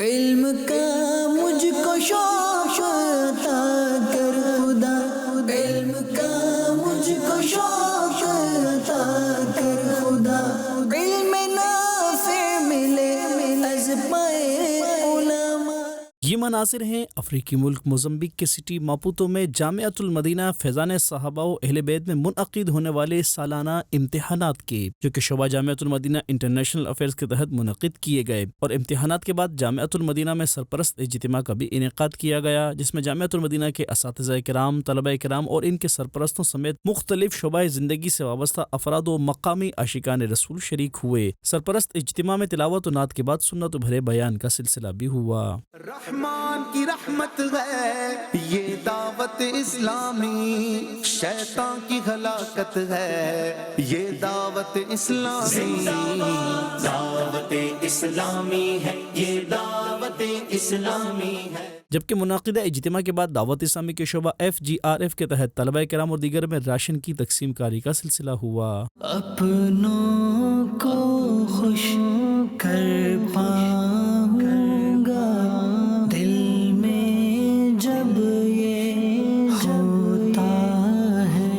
علم کا مجھ کو شوق عطا کر خدا، علم کا مجھ کو شوق عطا کر خدا، علم نافع ملے از پائے علماء۔ یہ مناظر ہیں افریقی ملک موزمبیق کے سٹی ماپوتو میں جامعۃ المدینہ فیضان صحابہ و اہل بیت میں منعقد ہونے والے سالانہ امتحانات کے، جو کہ شعبہ جامعۃ المدینہ انٹرنیشنل افیئرز کے تحت منعقد کیے گئے، اور امتحانات کے بعد جامعۃ المدینہ میں سرپرست اجتماع کا بھی انعقاد کیا گیا، جس میں جامعۃ المدینہ کے اساتذہ کرام، طلبہ کرام اور ان کے سرپرستوں سمیت مختلف شعبۂ زندگی سے وابستہ افراد و مقامی عاشقان رسول شریک ہوئے۔ سرپرست اجتماع میں تلاوت و نعت کے بعد سنت بھرے بیان کا سلسلہ بھی ہوا۔ رحمان کی رحمت ہے یہ دعوت اسلامی، شیطان کی ہلاکت ہے یہ دعوت اسلامی، دعوت اسلامی ہے یہ دعوت اسلامی ہے۔ جبکہ منعقدہ اجتماع کے بعد دعوت اسلامی کے شعبہ FGRF کے تحت طلبہ کرام اور دیگر میں راشن کی تقسیم کاری کا سلسلہ ہوا۔ اپنوں کو خوش کر پاؤں گا دل میں جب یہ ہوتا ہے۔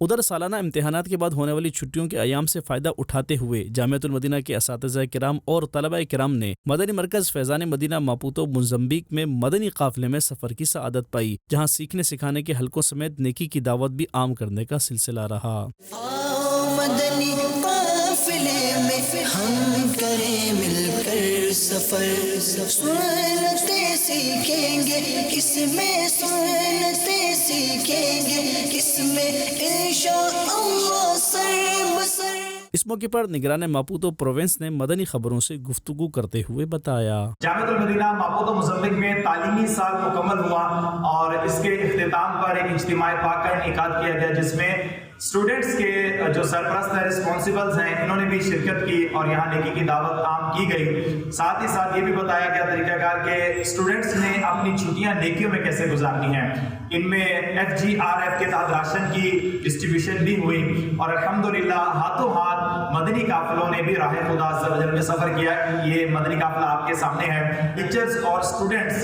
ادھر سالانہ امتحانات کے بعد ہونے والی چھٹیوں کے ایام سے فائدہ اٹھاتے ہوئے جامعۃ المدینہ کے اساتذہ کرام اور طلبہ کرام نے مدنی مرکز فیضان مدینہ ماپوتو موزمبیق میں مدنی قافلے میں سفر کی سعادت پائی، جہاں سیکھنے سکھانے کے حلقوں سمیت نیکی کی دعوت بھی عام کرنے کا سلسلہ رہا۔ آؤ مدنی قافلے میں ہم کریں مل کر سفر، سنتیں سیکھیں گے اس میں، سنتیں سیکھیں گے اس میں انشاءاللہ سر بسر۔ اس موقع پر نگران ماپوتو پروونس نے مدنی خبروں سے گفتگو کرتے ہوئے بتایا۔ جامعۃ المدینہ ماپوتو موزمبیق میں تعلیمی سال مکمل ہوا اور اس کے اختتام پر ایک اجتماع پاک کا انعقاد کیا گیا، جس میں اسٹوڈنٹس کے جو سرپرست ہیں، رسپانسبلز ہیں، انہوں نے بھی شرکت کی اور یہاں نیکی کی دعوت عام کی گئی۔ ساتھ ہی ساتھ یہ بھی بتایا گیا طریقہ کار کہ اسٹوڈنٹس نے اپنی چھٹیاں نیکیوں میں کیسے گزارنی ہیں۔ ان میں FGRF کے تحت راشن کی ڈسٹریبیوشن بھی ہوئی اور الحمدللہ ہاتھوں ہاتھ مدنی قافلوں نے بھی راہ خدا عز و جل میں سفر کیا۔ یہ مدنی قافلہ آپ کے سامنے ہے۔ ٹیچرز اور اسٹوڈنٹس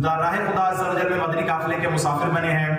راہ خدا عز و جل میں مدنی قافلے کے مسافر بنے ہیں۔